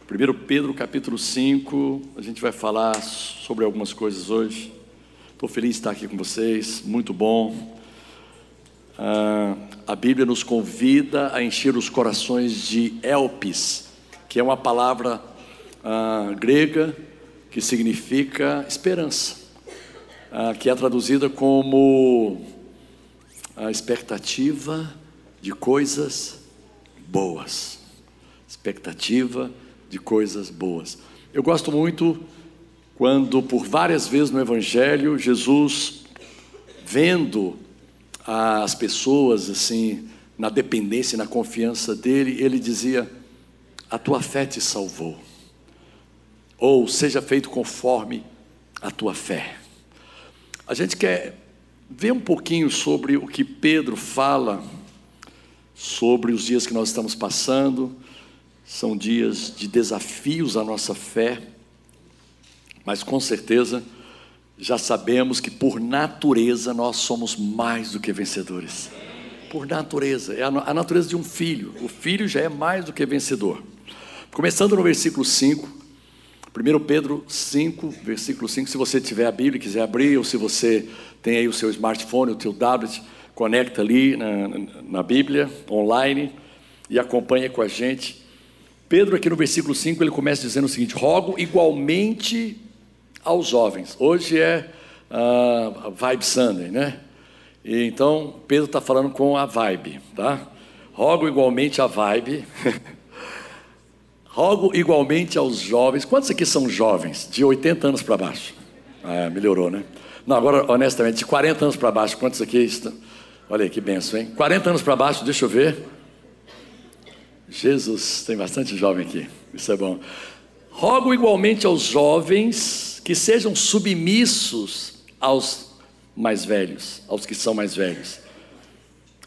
1 Pedro capítulo 5, a gente vai falar sobre algumas coisas hoje. Estou feliz de estar aqui com vocês, muito bom. A Bíblia nos convida a encher os corações de elpis, que é uma palavra grega que significa esperança, que é traduzida como a expectativa de coisas boas. Expectativa de coisas boas. Eu gosto muito quando por várias vezes no Evangelho Jesus, vendo as pessoas assim na dependência e na confiança dele, ele dizia: a tua fé te salvou, ou seja feito conforme a tua fé. A gente quer ver um pouquinho sobre o que Pedro fala sobre os dias que nós estamos passando. São dias de desafios à nossa fé, mas com certeza já sabemos que por natureza nós somos mais do que vencedores. Por natureza, é a natureza de um filho. O filho já é mais do que vencedor. Começando no versículo 5, 1 Pedro 5, versículo 5. Se você tiver a Bíblia e quiser abrir, ou se você tem aí o seu smartphone, o teu tablet, conecta ali na Bíblia, online, e acompanha com a gente. Pedro aqui no versículo 5, ele começa dizendo o seguinte: rogo igualmente aos jovens. Hoje é a Vibe Sunday, né? E então Pedro está falando com a Vibe, tá? Rogo igualmente a Vibe. Rogo igualmente aos jovens. Quantos aqui são jovens? De 80 anos para baixo? Melhorou, né? Não, agora honestamente, de 40 anos para baixo, quantos aqui estão? Olha aí que benção, hein? 40 anos para baixo, deixa eu ver. Jesus, tem bastante jovem aqui, isso é bom. Rogo igualmente aos jovens que sejam submissos aos mais velhos, aos que são mais velhos.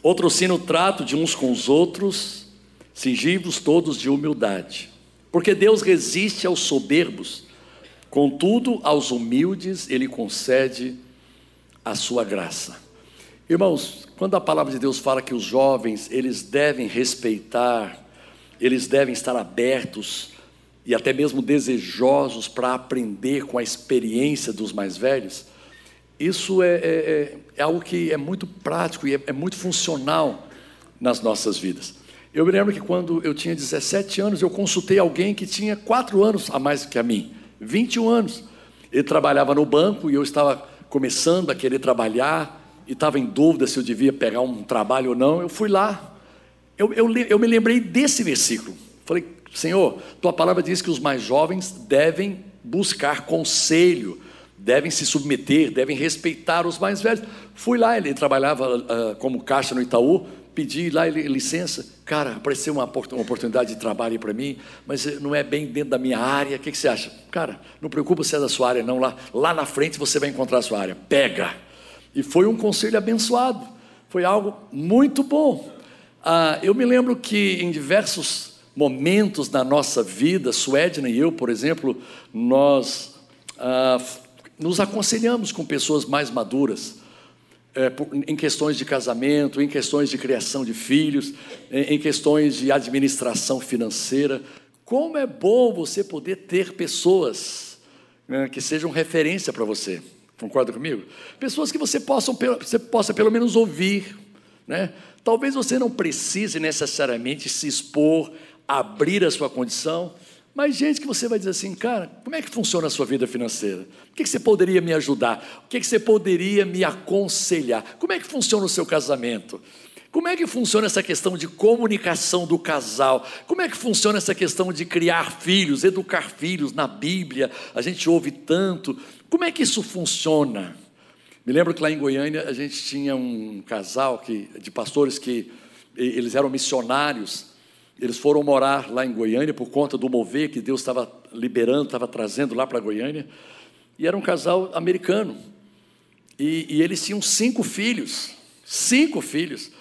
Outrocina o trato de uns com os outros, cingivos todos de humildade, porque Deus resiste aos soberbos, contudo aos humildes Ele concede a sua graça. Irmãos, quando a palavra de Deus fala que os jovens, eles devem respeitar, eles devem estar abertos e até mesmo desejosos para aprender com a experiência dos mais velhos, isso é algo que é muito prático e é muito funcional nas nossas vidas. Eu me lembro que quando eu tinha 17 anos, eu consultei alguém que tinha 4 anos a mais que a mim, 21 anos. Ele trabalhava no banco e eu estava começando a querer trabalhar e estava em dúvida se eu devia pegar um trabalho ou não. Eu fui lá. Eu me lembrei desse versículo. Falei: Senhor, tua palavra diz que os mais jovens devem buscar conselho, devem se submeter, devem respeitar os mais velhos. Fui lá, ele trabalhava como caixa no Itaú, pedi lá licença. Cara, apareceu uma oportunidade de trabalho para mim, mas não é bem dentro da minha área. O que você acha? Cara, não preocupa se é da sua área não, lá na frente você vai encontrar a sua área. Pega! E foi um conselho abençoado, foi algo muito bom. Eu me lembro que em diversos momentos na nossa vida, Suedna e eu, por exemplo, nós nos aconselhamos com pessoas mais maduras, em questões de casamento, em questões de criação de filhos, em questões de administração financeira. Como é bom você poder ter pessoas que sejam referência para você. Concorda comigo? Pessoas que você possa pelo menos ouvir, né? Talvez você não precise necessariamente se expor, abrir a sua condição, mas gente que você vai dizer assim: cara, como é que funciona a sua vida financeira? O que você poderia me ajudar? O que você poderia me aconselhar? Como é que funciona o seu casamento? Como é que funciona essa questão de comunicação do casal? Como é que funciona essa questão de criar filhos, educar filhos na Bíblia? A gente ouve tanto. Como é que isso funciona? Me lembro que lá em Goiânia a gente tinha um casal de pastores que eles eram missionários. Eles foram morar lá em Goiânia por conta do mover que Deus estava liberando, estava trazendo lá para Goiânia. E era um casal americano. E eles tinham 5 filhos. 5 filhos.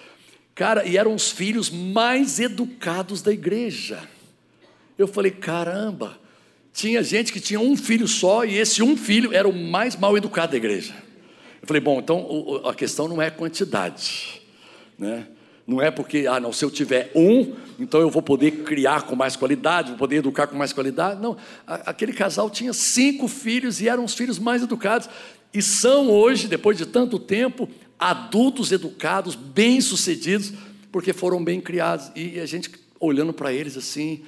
Cara, e eram os filhos mais educados da igreja. Eu falei: caramba, tinha gente que tinha um filho só e esse um filho era o mais mal educado da igreja. Eu falei: bom, então a questão não é quantidade, né? Não é porque, não, se eu tiver um, então eu vou poder criar com mais qualidade, vou poder educar com mais qualidade. Não, aquele casal tinha 5 filhos e eram os filhos mais educados. E são hoje, depois de tanto tempo, adultos educados, bem-sucedidos, porque foram bem criados. E a gente, olhando para eles assim,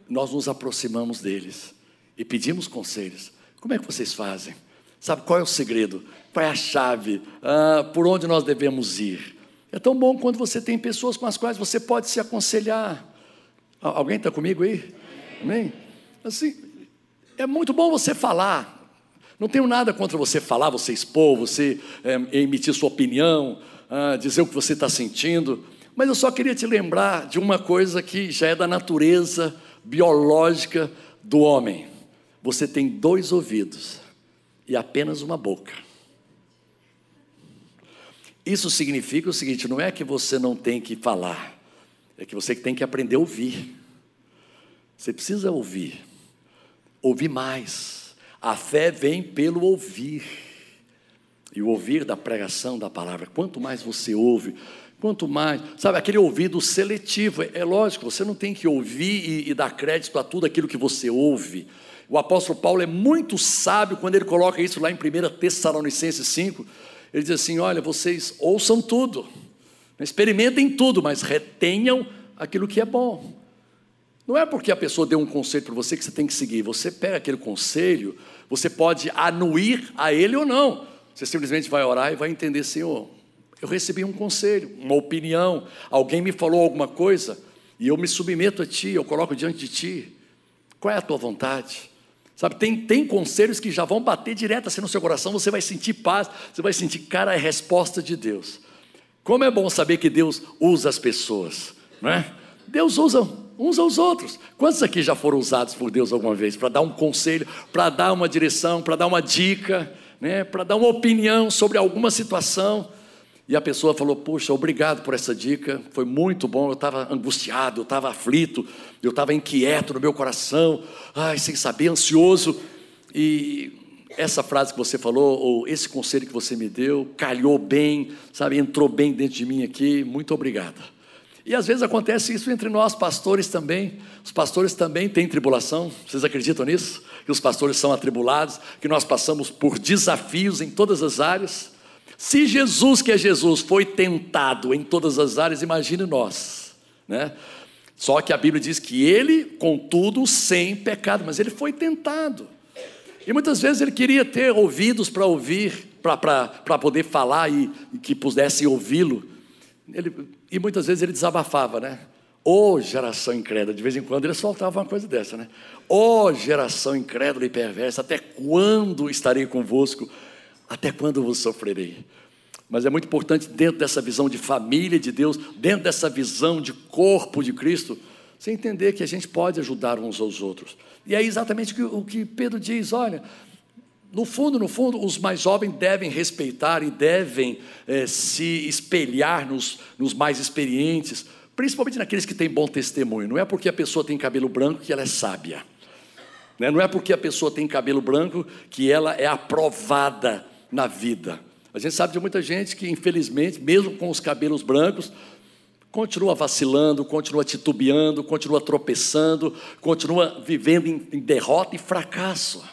nós nos aproximamos deles e pedimos conselhos. Como é que vocês fazem? Sabe, qual é o segredo? Qual é a chave? Por onde nós devemos ir? É tão bom quando você tem pessoas com as quais você pode se aconselhar. Alguém está comigo aí? Amém? Assim, é muito bom você falar. Não tenho nada contra você falar, você expor, você emitir sua opinião, dizer o que você está sentindo. Mas eu só queria te lembrar de uma coisa que já é da natureza biológica do homem. Você tem 2 ouvidos e apenas uma boca. Isso significa o seguinte, não é que você não tem que falar, é que você tem que aprender a ouvir. Você precisa ouvir mais. A fé vem pelo ouvir, e o ouvir da pregação da palavra. Quanto mais você ouve, quanto mais, sabe, aquele ouvido seletivo. É lógico, você não tem que ouvir e dar crédito a tudo aquilo que você ouve. O apóstolo Paulo é muito sábio quando ele coloca isso lá em 1 Tessalonicenses 5, ele diz assim, olha, vocês ouçam tudo, experimentem tudo, mas retenham aquilo que é bom. Não é porque a pessoa deu um conselho para você que você tem que seguir. Você pega aquele conselho, você pode anuir a ele ou não. Você simplesmente vai orar e vai entender, Senhor, eu recebi um conselho, uma opinião, alguém me falou alguma coisa, e eu me submeto a Ti, eu coloco diante de Ti. Qual é a tua vontade? Sabe, tem conselhos que já vão bater direto assim no seu coração, você vai sentir paz, você vai sentir, cara, é a resposta de Deus. Como é bom saber que Deus usa as pessoas, não é? Deus usa uns aos outros. Quantos aqui já foram usados por Deus alguma vez? Para dar um conselho, para dar uma direção, para dar uma dica, né? Para dar uma opinião sobre alguma situação. E a pessoa falou, poxa, obrigado por essa dica, foi muito bom, eu estava angustiado, eu estava aflito, eu estava inquieto no meu coração, sem saber, ansioso, e essa frase que você falou, ou esse conselho que você me deu, calhou bem, sabe, entrou bem dentro de mim aqui, muito obrigado. E às vezes acontece isso entre nós pastores também. Os pastores também têm tribulação. Vocês acreditam nisso? Que os pastores são atribulados, que nós passamos por desafios em todas as áreas. Se Jesus, que é Jesus, foi tentado em todas as áreas, imagine nós, né? Só que a Bíblia diz que ele, contudo, sem pecado, mas ele foi tentado. E muitas vezes ele queria ter ouvidos para ouvir, para poder falar e que pudessem ouvi-lo. E muitas vezes ele desabafava, né? Ô geração incrédula, de vez em quando ele soltava uma coisa dessa, né? Ô geração incrédula e perversa, até quando estarei convosco? Até quando vos sofrerei? Mas é muito importante, dentro dessa visão de família de Deus, dentro dessa visão de corpo de Cristo, você entender que a gente pode ajudar uns aos outros. E é exatamente o que Pedro diz, olha, no fundo, os mais jovens devem respeitar e devem se espelhar nos mais experientes, principalmente naqueles que têm bom testemunho. Não é porque a pessoa tem cabelo branco que ela é sábia, né? Não é porque a pessoa tem cabelo branco que ela é aprovada na vida. A gente sabe de muita gente que, infelizmente, mesmo com os cabelos brancos, continua vacilando, continua titubeando, continua tropeçando, continua vivendo em derrota e fracasso.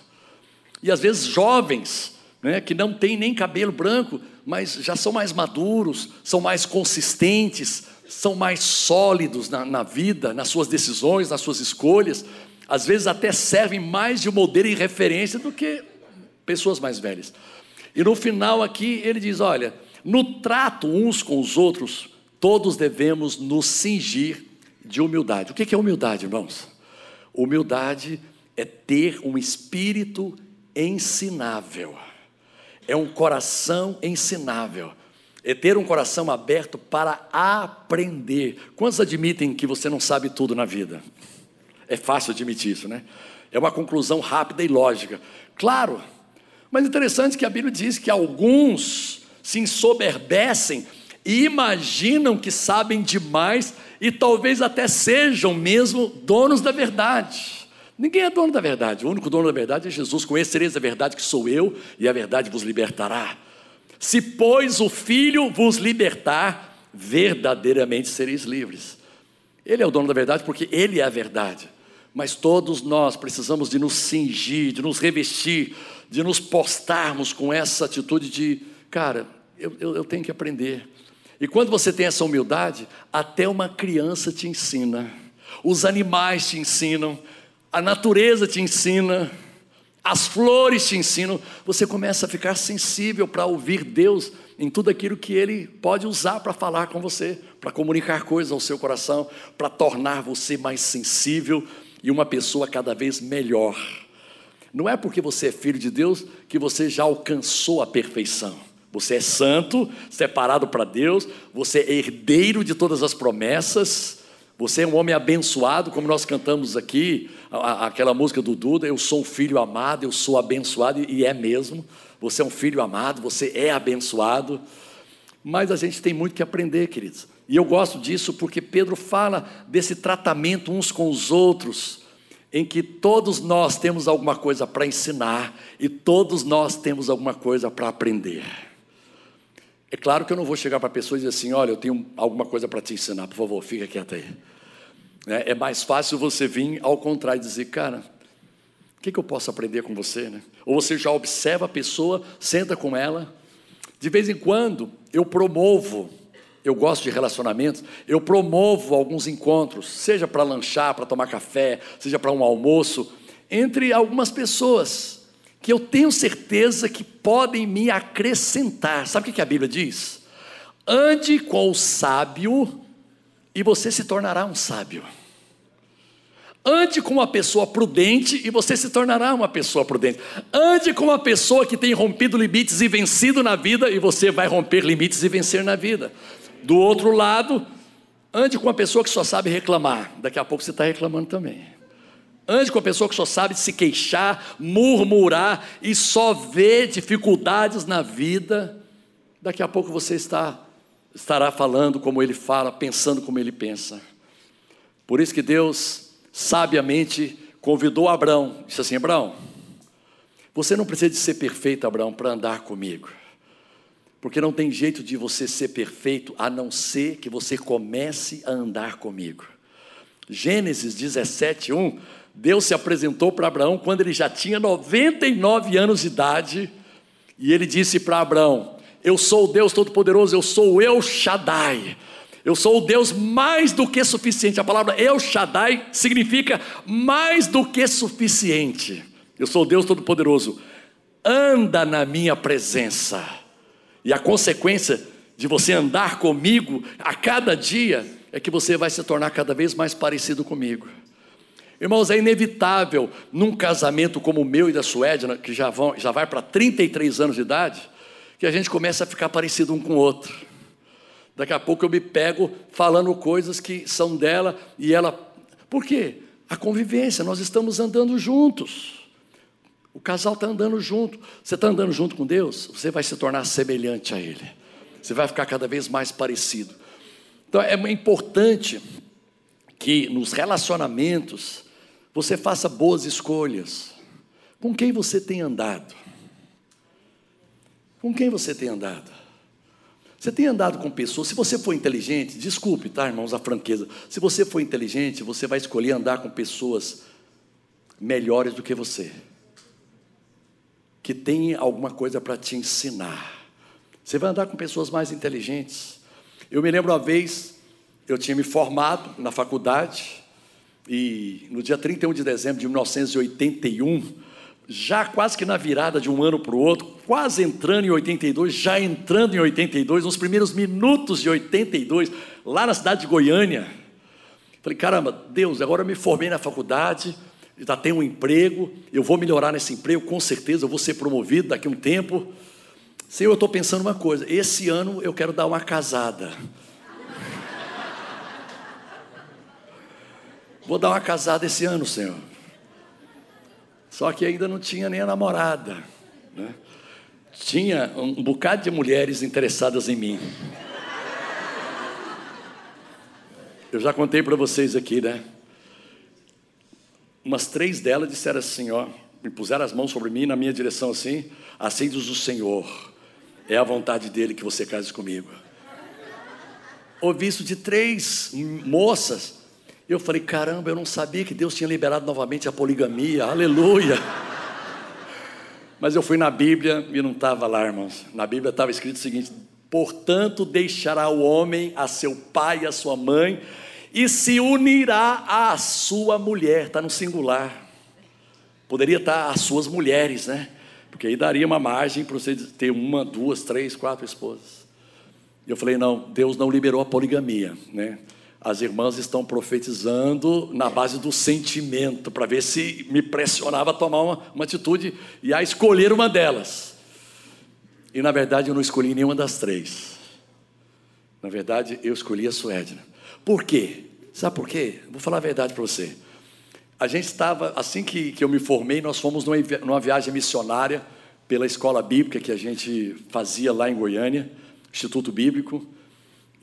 E às vezes jovens, né, que não têm nem cabelo branco, mas já são mais maduros, são mais consistentes, são mais sólidos na vida, nas suas decisões, nas suas escolhas, às vezes até servem mais de modelo e referência do que pessoas mais velhas. E no final aqui ele diz, olha, no trato uns com os outros, todos devemos nos cingir de humildade. O que é humildade, irmãos? Humildade é ter um espírito ensinável, é um coração ensinável, é ter um coração aberto para aprender. Quantos admitem que você não sabe tudo na vida? É fácil admitir isso, né? É uma conclusão rápida e lógica. Claro, mas interessante que a Bíblia diz que alguns se ensoberbecem e imaginam que sabem demais e talvez até sejam mesmo donos da verdade. Ninguém é dono da verdade, o único dono da verdade é Jesus. Conhecereis a verdade que sou eu e a verdade vos libertará. Se pois o Filho vos libertar, verdadeiramente sereis livres. Ele é o dono da verdade porque Ele é a verdade. Mas todos nós precisamos de nos cingir, de nos revestir, de nos postarmos com essa atitude de, cara, eu tenho que aprender. E quando você tem essa humildade, até uma criança te ensina, os animais te ensinam, a natureza te ensina, as flores te ensinam. Você começa a ficar sensível para ouvir Deus em tudo aquilo que Ele pode usar para falar com você, para comunicar coisas ao seu coração, para tornar você mais sensível e uma pessoa cada vez melhor. Não é porque você é filho de Deus que você já alcançou a perfeição. Você é santo, separado para Deus, você é herdeiro de todas as promessas, você é um homem abençoado, como nós cantamos aqui, aquela música do Duda, eu sou um filho amado, eu sou abençoado, e é mesmo, você é um filho amado, você é abençoado, mas a gente tem muito que aprender, queridos, e eu gosto disso porque Pedro fala desse tratamento uns com os outros, em que todos nós temos alguma coisa para ensinar, e todos nós temos alguma coisa para aprender. É claro que eu não vou chegar para a pessoa e dizer assim, olha, eu tenho alguma coisa para te ensinar, por favor, fica quieto aí. É mais fácil você vir ao contrário e dizer, cara, o que eu posso aprender com você? Né? Ou você já observa a pessoa, senta com ela. De vez em quando eu promovo, eu gosto de relacionamentos, eu promovo alguns encontros, seja para lanchar, para tomar café, seja para um almoço, entre algumas pessoas que eu tenho certeza que podem me acrescentar. Sabe o que a Bíblia diz? Ande com o sábio e você se tornará um sábio. Ande com uma pessoa prudente e você se tornará uma pessoa prudente. Ande com uma pessoa que tem rompido limites e vencido na vida e você vai romper limites e vencer na vida. Do outro lado, ande com uma pessoa que só sabe reclamar. Daqui a pouco você está reclamando também. Ande com a pessoa que só sabe se queixar, murmurar e só vê dificuldades na vida. Daqui a pouco você estará falando como ele fala, pensando como ele pensa. Por isso que Deus sabiamente convidou Abraão. Disse assim, Abraão, você não precisa de ser perfeito, Abraão, para andar comigo. Porque não tem jeito de você ser perfeito, a não ser que você comece a andar comigo. Gênesis 17:1, Deus se apresentou para Abraão quando ele já tinha 99 anos de idade, e ele disse para Abraão, eu sou o Deus Todo-Poderoso, eu sou o El Shaddai, eu sou o Deus mais do que suficiente. A palavra El Shaddai significa mais do que suficiente. Eu sou o Deus Todo-Poderoso, anda na minha presença, e a consequência de você andar comigo a cada dia, é que você vai se tornar cada vez mais parecido comigo. Irmãos, é inevitável, num casamento como o meu e da Suédia, que já vai para 33 anos de idade, que a gente comece a ficar parecido um com o outro. Daqui a pouco eu me pego falando coisas que são dela e ela... Por quê? A convivência, nós estamos andando juntos. O casal está andando junto. Você está andando junto com Deus, você vai se tornar semelhante a Ele. Você vai ficar cada vez mais parecido. Então é importante que nos relacionamentos você faça boas escolhas. Com quem você tem andado? Com quem você tem andado? Você tem andado com pessoas, se você for inteligente, desculpe, tá, irmãos, a franqueza. Se você for inteligente, você vai escolher andar com pessoas melhores do que você, que têm alguma coisa para te ensinar. Você vai andar com pessoas mais inteligentes. Eu me lembro uma vez, eu tinha me formado na faculdade, e no dia 31 de dezembro de 1981, já quase que na virada de um ano para o outro, quase entrando em 82, já entrando em 82, nos primeiros minutos de 82, lá na cidade de Goiânia, falei, caramba, Deus, agora eu me formei na faculdade, já tenho um emprego, eu vou melhorar nesse emprego, com certeza, eu vou ser promovido daqui a um tempo. Senhor, eu estou pensando uma coisa, esse ano eu quero dar uma casada. Vou dar uma casada esse ano, Senhor. Só que ainda não tinha nem a namorada, né? Tinha um bocado de mulheres interessadas em mim. Eu já contei para vocês aqui, né? Umas 3 delas disseram assim, ó, me puseram as mãos sobre mim, na minha direção assim, assim diz o Senhor, é a vontade dele que você case comigo. ouvi isso de 3 moças. Eu falei, caramba, eu não sabia que Deus tinha liberado novamente a poligamia, aleluia. Mas eu fui na Bíblia e não estava lá, irmãos. Na Bíblia estava escrito o seguinte: portanto deixará o homem a seu pai e a sua mãe, e se unirá à sua mulher. Está no singular. Poderia estar as suas mulheres, né? Porque aí daria uma margem para você ter 1, 2, 3, 4 esposas. E eu falei, não, Deus não liberou a poligamia, né? As irmãs estão profetizando na base do sentimento, para ver se me pressionava a tomar uma atitude e a escolher uma delas. E na verdade eu não escolhi nenhuma das 3. Na verdade eu escolhi a Suedna. Por quê? Sabe por quê? Vou falar a verdade para você. A gente estava, assim que eu me formei, nós fomos numa viagem missionária pela escola bíblica que a gente fazia lá em Goiânia, Instituto Bíblico.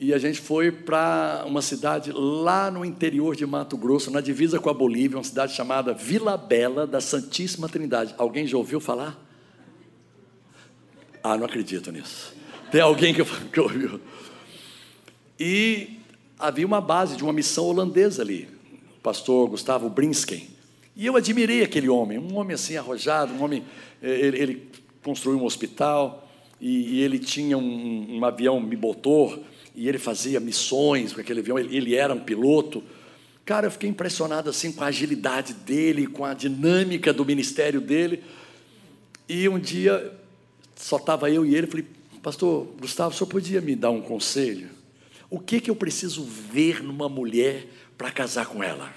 E a gente foi para uma cidade lá no interior de Mato Grosso, na divisa com a Bolívia, uma cidade chamada Vila Bela da Santíssima Trindade. Alguém já ouviu falar? Ah, não acredito nisso. Tem alguém que ouviu? E havia uma base de uma missão holandesa ali, o pastor Gustavo Brinsken. E eu admirei aquele homem, um homem assim arrojado, um homem, ele construiu um hospital, e ele tinha um avião bimotor, e ele fazia missões com aquele avião, ele era um piloto. Cara, eu fiquei impressionado assim com a agilidade dele, com a dinâmica do ministério dele. E um dia, só estava eu e ele, falei, pastor Gustavo, o senhor podia me dar um conselho? O que eu preciso ver numa mulher para casar com ela?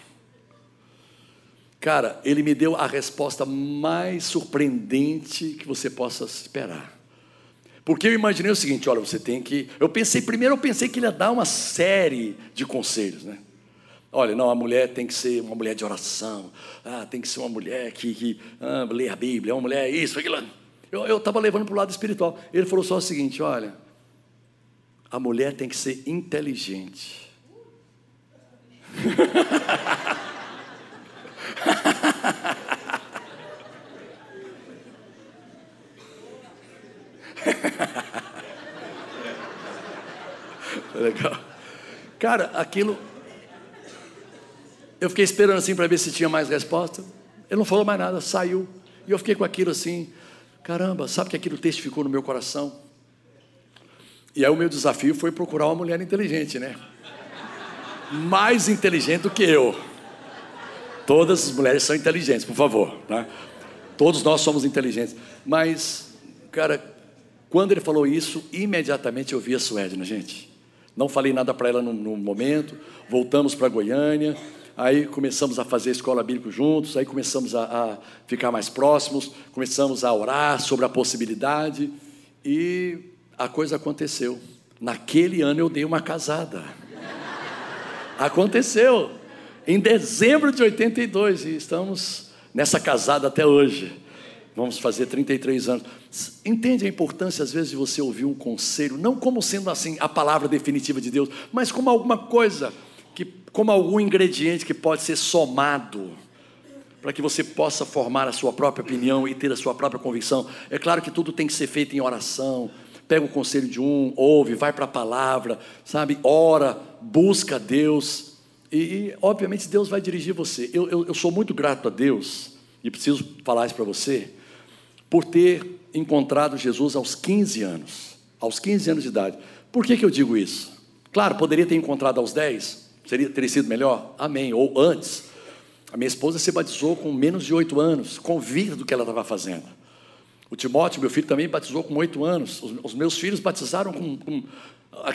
Cara, ele me deu a resposta mais surpreendente que você possa esperar. Porque eu imaginei o seguinte, olha, você tem que... Primeiro eu pensei que ele ia dar uma série de conselhos, né? Olha, não, a mulher tem que ser uma mulher de oração, tem que ser uma mulher que lê a Bíblia, uma mulher isso, aquilo. Eu estava levando para o lado espiritual. Ele falou só o seguinte, olha, a mulher tem que ser inteligente. Legal. Cara, aquilo... Eu fiquei esperando assim para ver se tinha mais resposta. Ele não falou mais nada, saiu. E eu fiquei com aquilo assim, caramba, sabe que aquilo testificou no meu coração? E aí o meu desafio foi procurar uma mulher inteligente, né? Mais inteligente do que eu. Todas as mulheres são inteligentes, por favor, né? Todos nós somos inteligentes. Mas, cara, quando ele falou isso, imediatamente eu vi a Suedna, gente. Não falei nada para ela no momento. Voltamos para Goiânia. Aí começamos a fazer a escola bíblica juntos. Aí começamos a ficar mais próximos. Começamos a orar sobre a possibilidade. E a coisa aconteceu. Naquele ano eu dei uma casada. Aconteceu. Em dezembro de 82. E estamos nessa casada até hoje. Vamos fazer 33 anos. Entende a importância, às vezes, de você ouvir um conselho, não como sendo assim a palavra definitiva de Deus, mas como alguma coisa, como algum ingrediente que pode ser somado, para que você possa formar a sua própria opinião e ter a sua própria convicção. É claro que tudo tem que ser feito em oração. Pega o conselho de um, ouve, vai para a palavra, sabe? Ora, busca Deus. E obviamente, Deus vai dirigir você. Eu sou muito grato a Deus, e preciso falar isso para você, por ter encontrado Jesus aos 15 anos. Aos 15 anos de idade. Por que eu digo isso? Claro, poderia ter encontrado aos 10, teria sido melhor? Amém. Ou antes. A minha esposa se batizou com menos de 8 anos, convicta do que ela estava fazendo. O Timóteo, meu filho, também batizou com 8 anos. Os meus filhos batizaram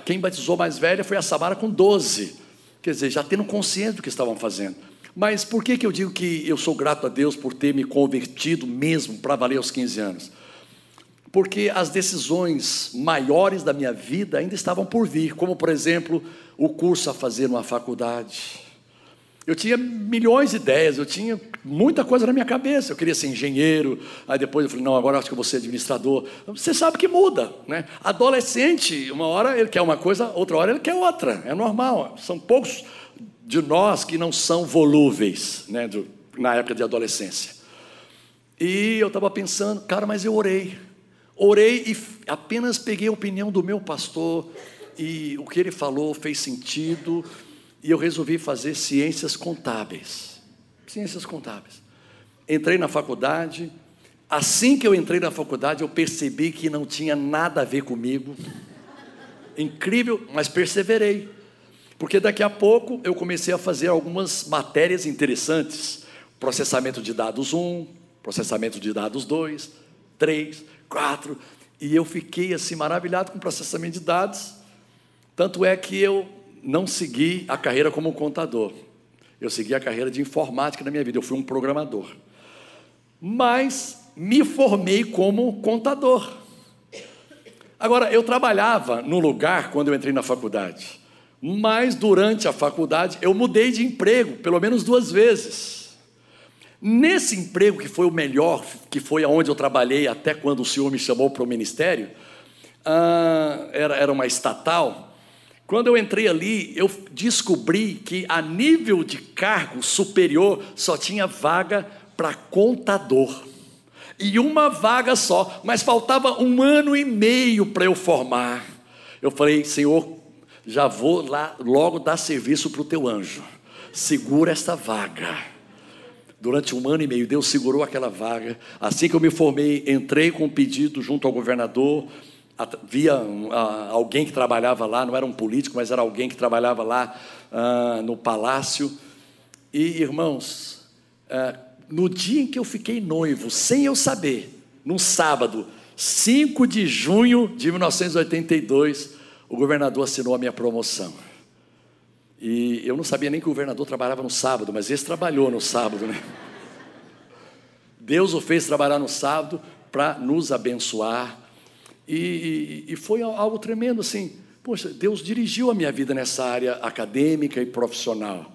quem batizou mais velha foi a Samara com 12. Quer dizer, já tendo consciência do que estavam fazendo. Mas por que eu digo que eu sou grato a Deus por ter me convertido mesmo para valer aos 15 anos? Porque as decisões maiores da minha vida ainda estavam por vir, como por exemplo, o curso a fazer numa faculdade. Eu tinha milhões de ideias, eu tinha muita coisa na minha cabeça. Eu queria ser engenheiro, aí depois eu falei, não, agora eu acho que eu vou ser administrador. Você sabe que muda, né? Adolescente, uma hora ele quer uma coisa, outra hora ele quer outra, é normal. São poucos de nós que não são volúveis, né, na época de adolescência. E eu estava pensando, cara, mas eu orei e apenas peguei a opinião do meu pastor, e o que ele falou fez sentido, e eu resolvi fazer ciências contábeis. Ciências contábeis. Entrei na faculdade. Assim que eu entrei na faculdade, eu percebi que não tinha nada a ver comigo. Incrível, mas perseverei. Porque daqui a pouco eu comecei a fazer algumas matérias interessantes. Processamento de dados 1, processamento de dados 2, 3, 4. E eu fiquei assim maravilhado com o processamento de dados. Tanto é que eu não segui a carreira como contador. Eu segui a carreira de informática na minha vida. Eu fui um programador. Mas me formei como contador. Agora, eu trabalhava no lugar quando eu entrei na faculdade. Mas durante a faculdade eu mudei de emprego, pelo menos 2 vezes. Nesse emprego que foi o melhor, que foi aonde eu trabalhei até quando o senhor me chamou para o ministério, era uma estatal. Quando eu entrei ali, eu descobri que a nível de cargo superior só tinha vaga para contador. E uma vaga só, mas faltava 1 ano e meio para eu formar. Eu falei, Senhor, já vou lá logo dar serviço para o teu anjo. Segura esta vaga. Durante 1 ano e meio, Deus segurou aquela vaga. Assim que eu me formei, entrei com um pedido junto ao governador. Via alguém que trabalhava lá, não era um político, mas era alguém que trabalhava lá no palácio. E, irmãos, no dia em que eu fiquei noivo, sem eu saber, num sábado, 5 de junho de 1982, o governador assinou a minha promoção. E eu não sabia nem que o governador trabalhava no sábado, mas esse trabalhou no sábado, né? Deus o fez trabalhar no sábado para nos abençoar. E foi algo tremendo assim. Poxa, Deus dirigiu a minha vida nessa área acadêmica e profissional.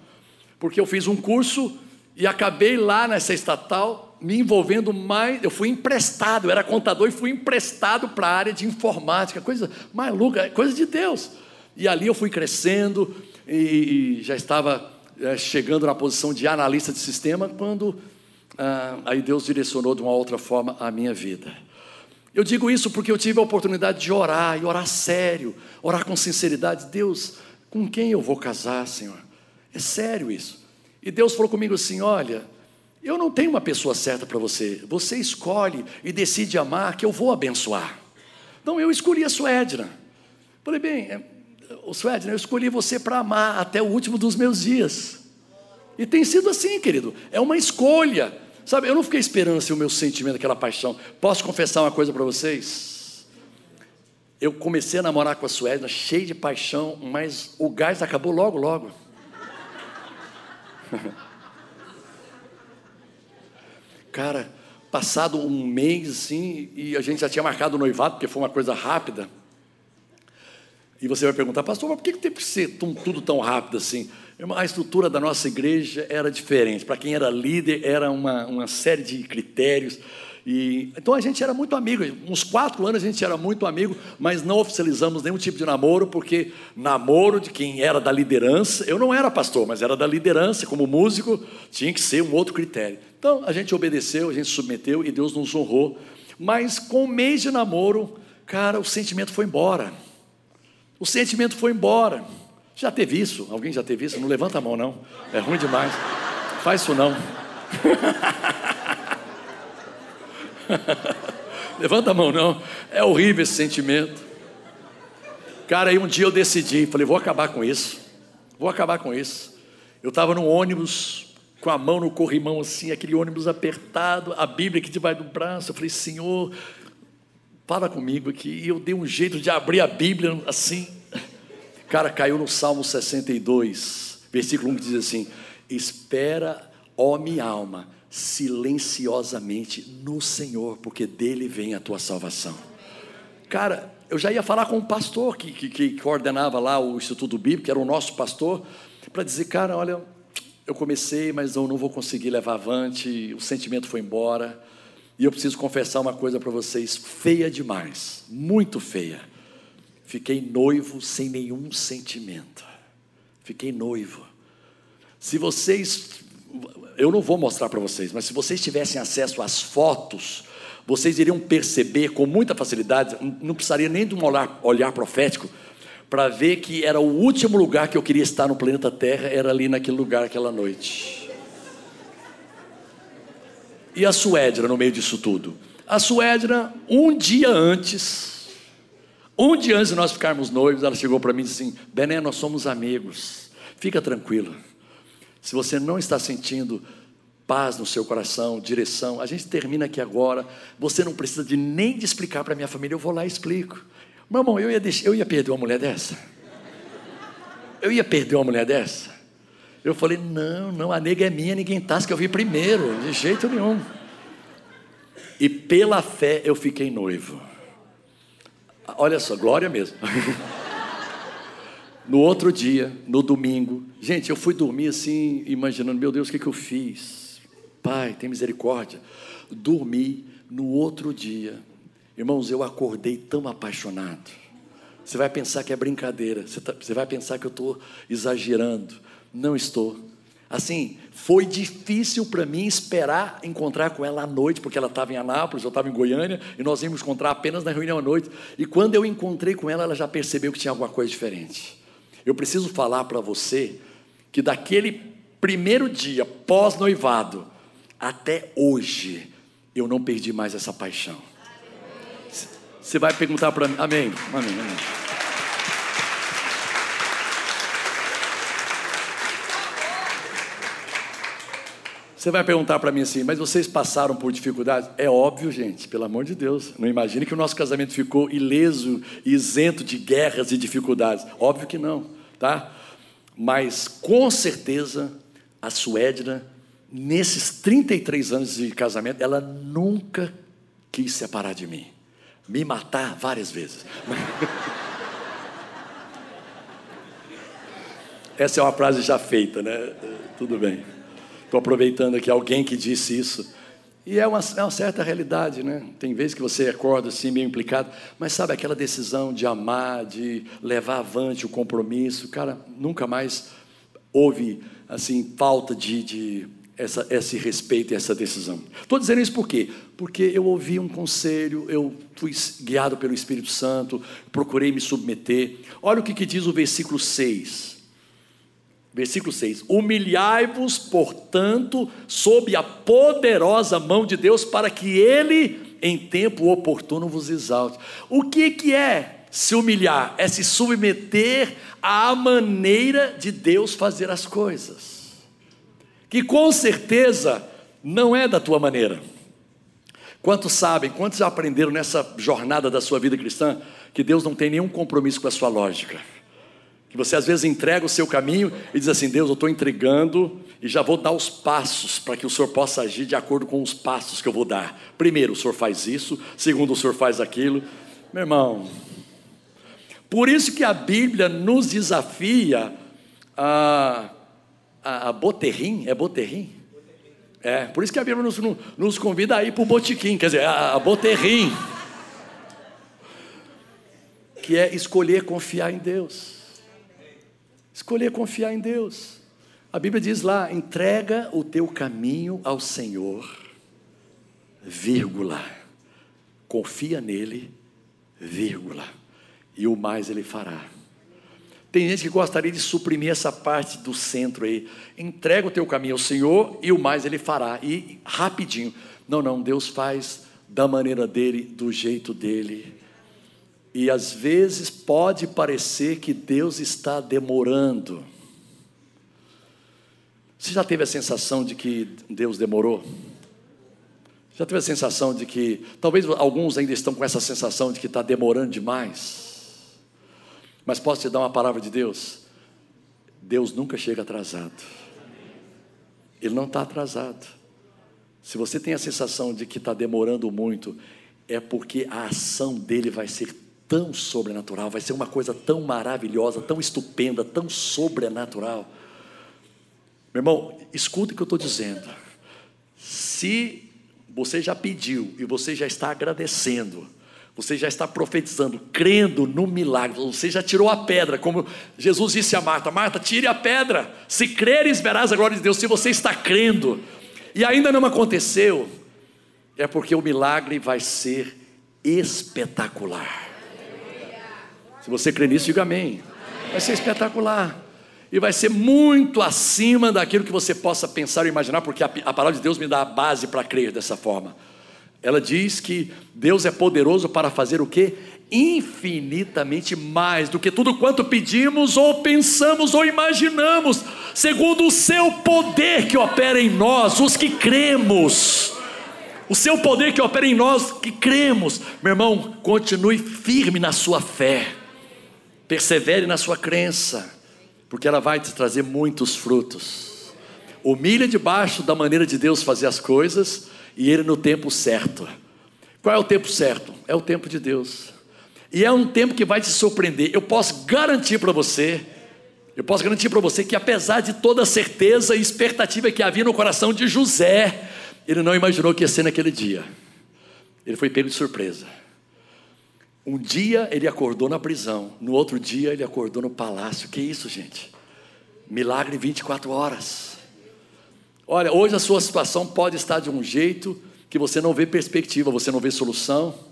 Porque eu fiz um curso e acabei lá nessa estatal me envolvendo mais. Eu fui emprestado, eu era contador e fui emprestado para a área de informática. Coisa maluca, coisa de Deus. E ali eu fui crescendo e já estava chegando na posição de analista de sistema quando aí Deus direcionou de uma outra forma a minha vida. Eu digo isso porque eu tive a oportunidade de orar, e orar sério, orar com sinceridade. Deus, com quem eu vou casar, Senhor? É sério isso. E Deus falou comigo assim, olha, eu não tenho uma pessoa certa para você. Você escolhe e decide amar, que eu vou abençoar. Então eu escolhi a Suedna. Falei, bem, Suedna, eu escolhi você para amar até o último dos meus dias. E tem sido assim, querido, é uma escolha. Sabe, eu não fiquei esperando assim, o meu sentimento, aquela paixão. Posso confessar uma coisa para vocês? Eu comecei a namorar com a Suedna, cheio de paixão, mas o gás acabou logo, logo. Cara, passado 1 mês, assim, e a gente já tinha marcado o noivado, porque foi uma coisa rápida. E você vai perguntar, pastor, mas por que teve que ser tudo tão rápido assim? A estrutura da nossa igreja era diferente. Para quem era líder, era uma série de critérios. Então a gente era muito amigo. Uns 4 anos a gente era muito amigo, mas não oficializamos nenhum tipo de namoro, porque namoro de quem era da liderança, eu não era pastor, mas era da liderança, como músico, tinha que ser um outro critério. Então a gente obedeceu, a gente submeteu e Deus nos honrou. Mas com 1 mês de namoro, cara, o sentimento foi embora. O sentimento foi embora. Já teve isso? Alguém já teve isso? Não levanta a mão, não. É ruim demais. Faz isso, não. Levanta a mão, não. É horrível esse sentimento. Cara, aí um dia eu decidi. Falei, vou acabar com isso. Vou acabar com isso. Eu estava no ônibus, com a mão no corrimão assim, aquele ônibus apertado, a Bíblia aqui debaixo do braço. Eu falei, Senhor, fala comigo aqui. E eu dei um jeito de abrir a Bíblia assim. Cara, caiu no Salmo 62, versículo 1, que diz assim, espera, ó minha alma, silenciosamente no Senhor, porque dele vem a tua salvação. Cara, eu já ia falar com um pastor que coordenava lá o Instituto Bíblico, que era o nosso pastor, para dizer, cara, olha, eu comecei, mas eu não vou conseguir levar avante, o sentimento foi embora, e eu preciso confessar uma coisa para vocês, feia demais, muito feia. Fiquei noivo sem nenhum sentimento. Fiquei noivo. Se vocês, eu não vou mostrar para vocês, mas se vocês tivessem acesso às fotos, vocês iriam perceber com muita facilidade, não precisaria nem de um olhar profético, para ver que era o último lugar que eu queria estar no planeta Terra, era ali naquele lugar, aquela noite. E a Suédra no meio disso tudo? A Suédra, um dia antes de nós ficarmos noivos, ela chegou para mim e disse assim: Bené, nós somos amigos, fica tranquilo. Se você não está sentindo paz no seu coração, direção, a gente termina aqui agora, você não precisa nem de explicar para a minha família, eu vou lá e explico. Meu irmão, eu ia perder uma mulher dessa? Eu ia perder uma mulher dessa? Eu falei, não, a nega é minha, ninguém tasca, eu vi primeiro, de jeito nenhum. E pela fé eu fiquei noivo. Olha só, glória mesmo. No outro dia, no domingo, gente, eu fui dormir assim, imaginando, meu Deus, o que eu fiz? Pai, tem misericórdia. Dormi. No outro dia, irmãos, eu acordei tão apaixonado. Você vai pensar que é brincadeira, você vai pensar que eu estou exagerando. Não estou. Assim, foi difícil para mim esperar encontrar com ela à noite, porque ela estava em Anápolis, eu estava em Goiânia, e nós íamos encontrar apenas na reunião à noite. E quando eu encontrei com ela, ela já percebeu que tinha alguma coisa diferente. Eu preciso falar para você que daquele primeiro dia pós-noivado até hoje, eu não perdi mais essa paixão. Você vai perguntar para mim, amém. Você vai perguntar para mim assim, mas vocês passaram por dificuldades? É óbvio, gente, pelo amor de Deus. Não imagine que o nosso casamento ficou ileso e isento de guerras e dificuldades. Óbvio que não, tá? Mas com certeza a Suédra, nesses 33 anos de casamento, ela nunca quis separar de mim. Me matar várias vezes. Essa é uma frase já feita, né? Tudo bem. Estou aproveitando aqui alguém que disse isso. E é uma certa realidade, né? Tem vezes que você acorda assim meio implicado, mas sabe aquela decisão de amar, de levar avante o compromisso, cara, nunca mais houve assim falta de esse respeito e essa decisão. Estou dizendo isso por quê? Porque eu ouvi um conselho, eu fui guiado pelo Espírito Santo, procurei me submeter. Olha o que diz o versículo 6. Versículo 6, humilhai-vos, portanto, sob a poderosa mão de Deus, para que Ele, em tempo oportuno, vos exalte. O que é se humilhar? É se submeter à maneira de Deus fazer as coisas, que com certeza não é da tua maneira. Quantos sabem, quantos já aprenderam nessa jornada da sua vida cristã, que Deus não tem nenhum compromisso com a sua lógica? Que você às vezes entrega o seu caminho e diz assim, Deus, eu estou entregando e já vou dar os passos para que o Senhor possa agir de acordo com os passos que eu vou dar. Primeiro, o Senhor faz isso. Segundo, o Senhor faz aquilo. Meu irmão, por isso que a Bíblia nos desafia a boterrim, é boterrim? É, por isso que a Bíblia nos convida a ir para o botequim, quer dizer, a boterrim, que é escolher confiar em Deus. Escolher confiar em Deus. A Bíblia diz lá, entrega o teu caminho ao Senhor, vírgula, confia nele, vírgula, e o mais ele fará. Tem gente que gostaria de suprimir essa parte do centro aí, entrega o teu caminho ao Senhor e o mais ele fará, e rapidinho. Não, Deus faz da maneira dele, do jeito dele. E às vezes pode parecer que Deus está demorando. Você já teve a sensação de que Deus demorou? Já teve a sensação de que, talvez alguns ainda estão com essa sensação de que está demorando demais? Mas posso te dar uma palavra de Deus? Deus nunca chega atrasado. Ele não está atrasado. Se você tem a sensação de que está demorando muito, é porque a ação dele vai ser tão sobrenatural, vai ser uma coisa tão maravilhosa, tão estupenda, tão sobrenatural. Meu irmão, escuta o que eu estou dizendo. Se você já pediu e você já está agradecendo, você já está profetizando, crendo no milagre, você já tirou a pedra, como Jesus disse a Marta, Marta, tire a pedra, se creres verás a glória de Deus. Se você está crendo e ainda não aconteceu, é porque o milagre vai ser espetacular. Se você crê nisso, diga amém. Vai ser espetacular. E vai ser muito acima daquilo que você possa pensar ou imaginar, porque a palavra de Deus me dá a base para crer dessa forma. Ela diz que Deus é poderoso para fazer o quê? Infinitamente mais do que tudo quanto pedimos ou pensamos ou imaginamos, segundo o seu poder que opera em nós, os que cremos. O seu poder que opera em nós que cremos. Meu irmão, continue firme na sua fé, persevere na sua crença, porque ela vai te trazer muitos frutos. Humilha debaixo da maneira de Deus fazer as coisas, e Ele no tempo certo. Qual é o tempo certo? É o tempo de Deus. E é um tempo que vai te surpreender. Eu posso garantir para você que apesar de toda a certeza e expectativa que havia no coração de José, ele não imaginou que ia ser naquele dia. Ele foi pego de surpresa. Um dia ele acordou na prisão, no outro dia ele acordou no palácio. Que isso, gente? Milagre 24 horas. Olha, hoje a sua situação pode estar de um jeito que você não vê perspectiva, você não vê solução.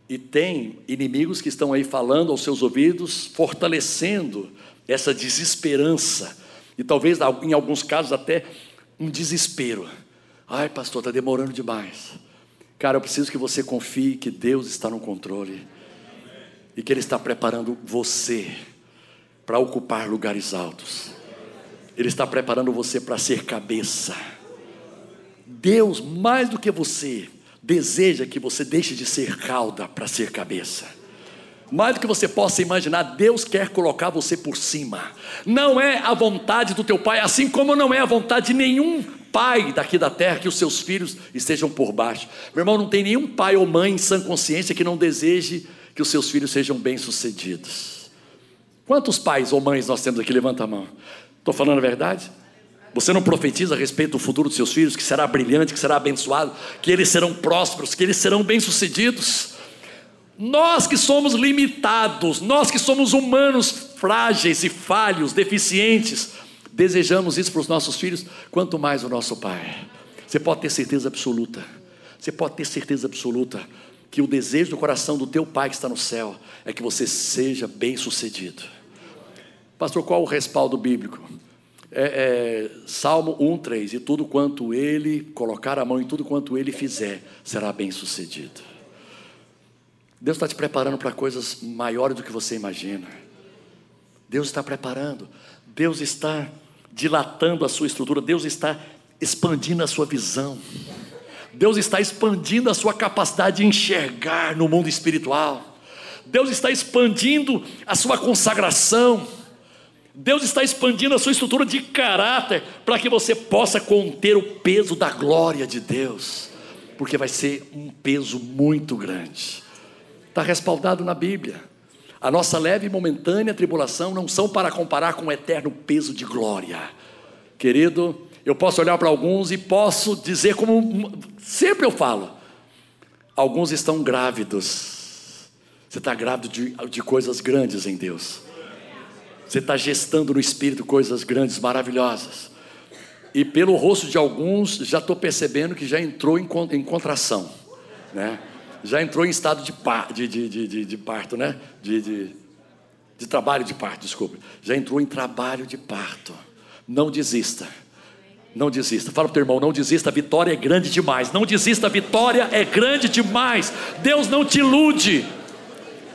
E tem inimigos que estão aí falando aos seus ouvidos, fortalecendo essa desesperança. E talvez em alguns casos até um desespero. Ai, pastor, está demorando demais. Cara, eu preciso que você confie que Deus está no controle e que Ele está preparando você para ocupar lugares altos. Ele está preparando você para ser cabeça. Deus, mais do que você, deseja que você deixe de ser cauda para ser cabeça. Mais do que você possa imaginar, Deus quer colocar você por cima. Não é a vontade do teu pai, assim como não é a vontade de nenhum pai daqui da terra que os seus filhos estejam por baixo. Meu irmão, não tem nenhum pai ou mãe em sã consciência que não deseje que os seus filhos sejam bem-sucedidos. Quantos pais ou mães nós temos aqui? Levanta a mão. Estou falando a verdade? Você não profetiza a respeito do futuro dos seus filhos, que será brilhante, que será abençoado, que eles serão prósperos, que eles serão bem-sucedidos? Nós que somos limitados, nós que somos humanos frágeis e falhos, deficientes, desejamos isso para os nossos filhos, quanto mais o nosso Pai. Você pode ter certeza absoluta, que o desejo do coração do teu Pai que está no céu é que você seja bem-sucedido. Pastor, qual o respaldo bíblico? Salmo 1:3, e tudo quanto ele colocar a mão em tudo quanto ele fizer, será bem-sucedido. Deus está te preparando para coisas maiores do que você imagina. Deus está preparando, Deus está dilatando a sua estrutura, Deus está expandindo a sua visão, Deus está expandindo a sua capacidade de enxergar no mundo espiritual, Deus está expandindo a sua consagração, Deus está expandindo a sua estrutura de caráter, para que você possa conter o peso da glória de Deus, porque vai ser um peso muito grande. Está respaldado na Bíblia. A nossa leve e momentânea tribulação não são para comparar com o eterno peso de glória. Querido, eu posso olhar para alguns e posso dizer, como sempre eu falo, alguns estão grávidos. Você está grávido de coisas grandes em Deus. Você está gestando no Espírito coisas grandes, maravilhosas. E pelo rosto de alguns, já estou percebendo que já entrou em contração, né? Já entrou em estado de parto, né? De trabalho de parto, desculpe. Já entrou em trabalho de parto. Não desista. Não desista. Fala para o teu irmão, não desista, a vitória é grande demais. Não desista, a vitória é grande demais. Deus não te ilude.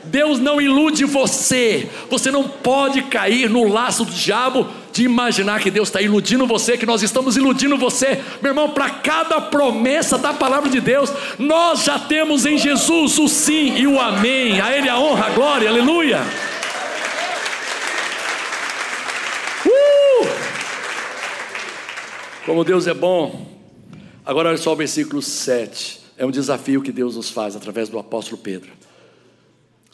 Deus não ilude você. Você não pode cair no laço do diabo de imaginar que Deus está iludindo você, que nós estamos iludindo você. Meu irmão, para cada promessa da palavra de Deus, nós já temos em Jesus o sim e o amém. A Ele a honra, a glória, aleluia. Como Deus é bom. Agora olha só o versículo 7. É um desafio que Deus nos faz através do apóstolo Pedro.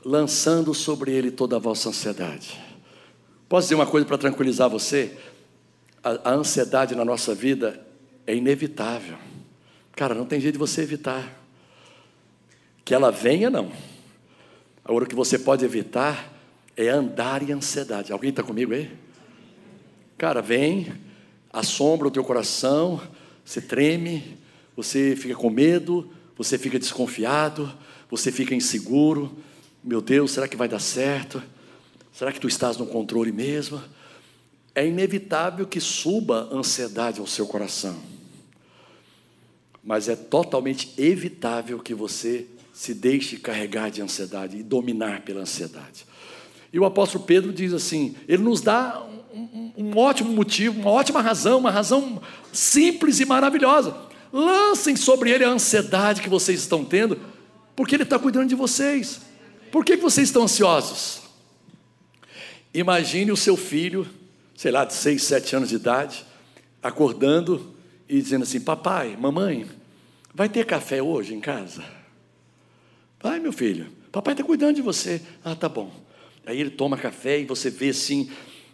Lançando sobre ele toda a vossa ansiedade. Posso dizer uma coisa para tranquilizar você? A ansiedade na nossa vida é inevitável. Cara, não tem jeito de você evitar. Que ela venha, não. Agora o que você pode evitar é andar em ansiedade. Alguém está comigo aí? Cara, vem, assombra o teu coração, você treme, você fica com medo, você fica desconfiado, você fica inseguro. Meu Deus, será que vai dar certo? Será que tu estás no controle mesmo? É inevitável que suba ansiedade ao seu coração, mas é totalmente evitável que você se deixe carregar de ansiedade e dominar pela ansiedade. E o apóstolo Pedro diz assim, ele nos dá um ótimo motivo, uma ótima razão, uma razão simples e maravilhosa. Lancem sobre ele a ansiedade que vocês estão tendo, porque ele está cuidando de vocês. Por que vocês estão ansiosos? Imagine o seu filho, sei lá, de 6, 7 anos de idade, acordando e dizendo assim, papai, mamãe, vai ter café hoje em casa? Vai, meu filho, papai está cuidando de você. Ah, tá bom. Aí ele toma café e você vê assim,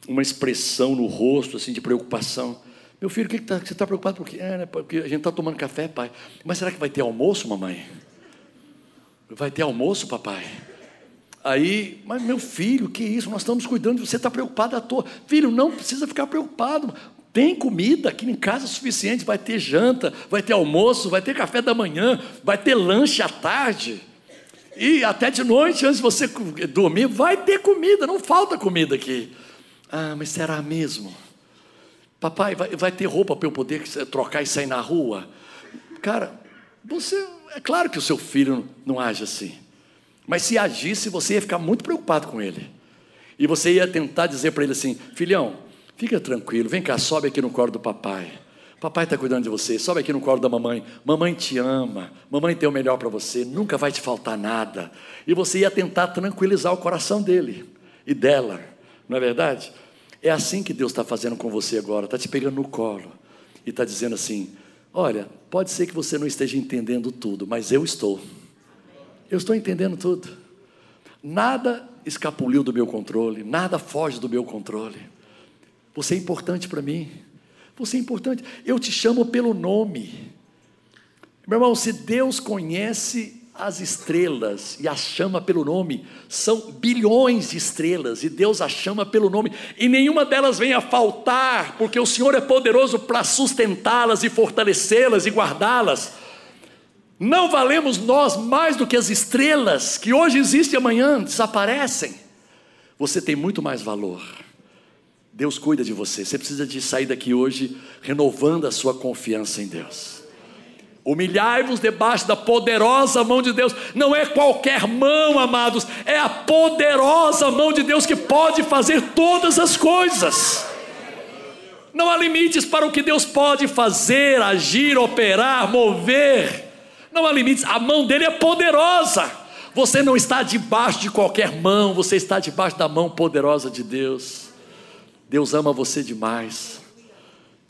uma expressão no rosto assim, de preocupação. Meu filho, você está preocupado por quê? Porque a gente está tomando café, pai. Mas será que vai ter almoço, mamãe? Vai ter almoço, papai? Aí, mas meu filho, que isso? Nós estamos cuidando, você está preocupado à toa. Filho, não precisa ficar preocupado. Tem comida aqui em casa suficiente, vai ter janta, vai ter almoço, vai ter café da manhã, vai ter lanche à tarde. E até de noite, antes de você dormir, vai ter comida, não falta comida aqui. Ah, mas será mesmo? Papai, vai ter roupa para eu poder trocar e sair na rua? Cara, é claro que o seu filho não age assim. Mas se agisse, você ia ficar muito preocupado com ele. E você ia tentar dizer para ele assim, filhão, fica tranquilo, vem cá, sobe aqui no colo do papai. Papai está cuidando de você, sobe aqui no colo da mamãe. Mamãe te ama, mamãe tem o melhor para você, nunca vai te faltar nada. E você ia tentar tranquilizar o coração dele e dela, não é verdade? É assim que Deus está fazendo com você agora, está te pegando no colo e está dizendo assim, olha, pode ser que você não esteja entendendo tudo, mas eu estou entendendo tudo. Nada escapuliu do meu controle, nada foge do meu controle. Você é importante para mim. Você é importante, eu te chamo pelo nome. Meu irmão, se Deus conhece as estrelas e as chama pelo nome, são bilhões de estrelas e Deus as chama pelo nome, e nenhuma delas vem a faltar, porque o Senhor é poderoso para sustentá-las e fortalecê-las e guardá-las. Não valemos nós mais do que as estrelas que hoje existem e amanhã desaparecem. Você tem muito mais valor. Deus cuida de você. Você precisa de sair daqui hoje renovando a sua confiança em Deus. Humilhai-vos debaixo da poderosa mão de Deus. Não é qualquer mão, amados, é a poderosa mão de Deus que pode fazer todas as coisas. Não há limites para o que Deus pode fazer, agir, operar, mover. Não há limites, a mão dele é poderosa. Você não está debaixo de qualquer mão, você está debaixo da mão poderosa de Deus. Deus ama você demais.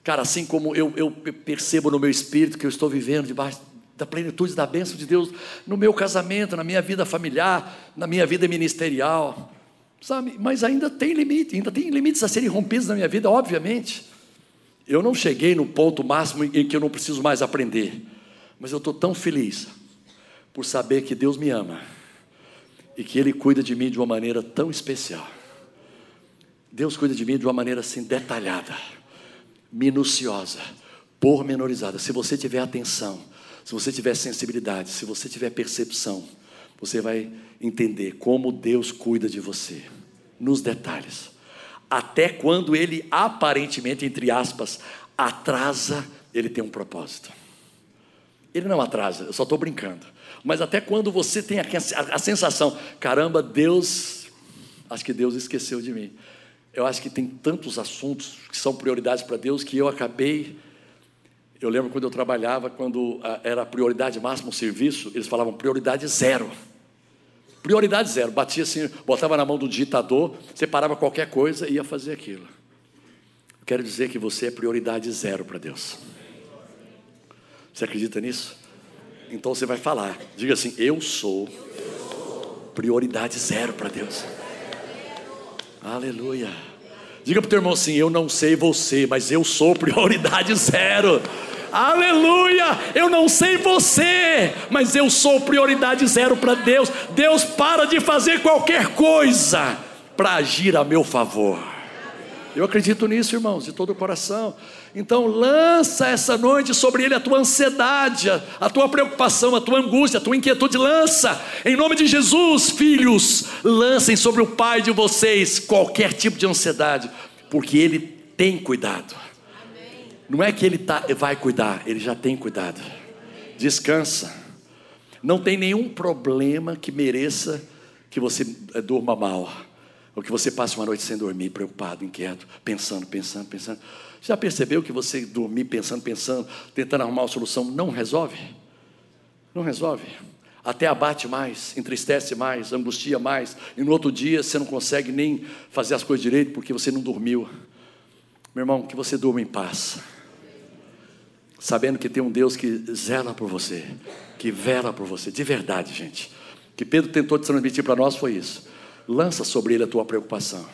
Cara, assim como eu percebo no meu espírito que eu estou vivendo debaixo da plenitude da bênção de Deus, no meu casamento, na minha vida familiar, na minha vida ministerial, sabe? Mas ainda tem limite, ainda tem limites a serem rompidos na minha vida, obviamente. Eu não cheguei no ponto máximo em que eu não preciso mais aprender, mas eu estou tão feliz por saber que Deus me ama e que Ele cuida de mim de uma maneira tão especial. Deus cuida de mim de uma maneira assim detalhada, minuciosa, pormenorizada. Se você tiver atenção, se você tiver sensibilidade, se você tiver percepção, você vai entender como Deus cuida de você, nos detalhes. Até quando Ele aparentemente, entre aspas, atrasa, Ele tem um propósito. Ele não atrasa, eu só estou brincando. Mas até quando você tem a sensação, caramba, acho que Deus esqueceu de mim. Eu acho que tem tantos assuntos que são prioridades para Deus que eu lembro quando eu trabalhava, quando era prioridade máxima o serviço, eles falavam prioridade zero. Prioridade zero, batia assim, botava na mão do digitador, separava qualquer coisa e ia fazer aquilo. Eu quero dizer que você é prioridade zero para Deus. Você acredita nisso? Então você vai falar, diga assim, eu sou prioridade zero para Deus. Aleluia. Diga para o teu irmão assim, eu não sei você, mas eu sou prioridade zero. Aleluia, eu não sei você, mas eu sou prioridade zero para Deus. Deus para de fazer qualquer coisa para agir a meu favor. Eu acredito nisso, irmãos, de todo o coração. Então lança essa noite sobre ele a tua ansiedade, a tua preocupação, a tua angústia, a tua inquietude. Lança, em nome de Jesus. Filhos, lancem sobre o pai de vocês qualquer tipo de ansiedade, porque ele tem cuidado. Não é que ele vai cuidar, ele já tem cuidado. Descansa. Não tem nenhum problema que mereça que você durma mal, ou que você passe uma noite sem dormir, preocupado, inquieto, pensando. Já percebeu que você dormir pensando, tentando arrumar uma solução, não resolve? Não resolve. Até abate mais, entristece mais, angustia mais, e no outro dia você não consegue nem fazer as coisas direito, porque você não dormiu. Meu irmão, que você durma em paz, sabendo que tem um Deus que zela por você, que vela por você, de verdade, gente. O que Pedro tentou transmitir para nós foi isso. Lança sobre ele a tua preocupação.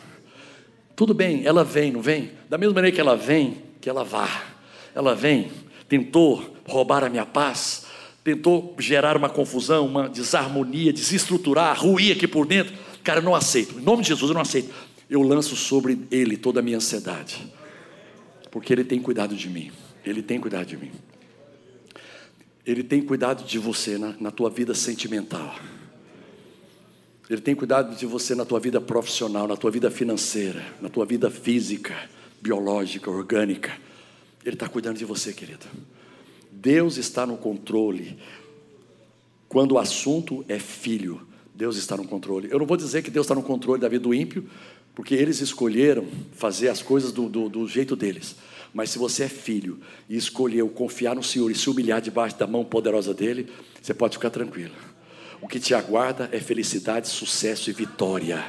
Tudo bem, ela vem, não vem? Da mesma maneira que ela vem, que ela vá. Ela vem, tentou roubar a minha paz, tentou gerar uma confusão, uma desarmonia, desestruturar, ruir aqui por dentro. Cara, eu não aceito, em nome de Jesus eu não aceito. Eu lanço sobre ele toda a minha ansiedade, porque ele tem cuidado de mim. Ele tem cuidado de mim. Ele tem cuidado de você na tua vida sentimental. Ele tem cuidado de você na tua vida profissional, na tua vida financeira, na tua vida física, biológica, orgânica. Ele está cuidando de você, querido. Deus está no controle. Quando o assunto é filho, Deus está no controle. Eu não vou dizer que Deus está no controle da vida do ímpio, porque eles escolheram fazer as coisas do jeito deles. Mas se você é filho e escolheu confiar no Senhor e se humilhar debaixo da mão poderosa dele, você pode ficar tranquilo. O que te aguarda é felicidade, sucesso e vitória,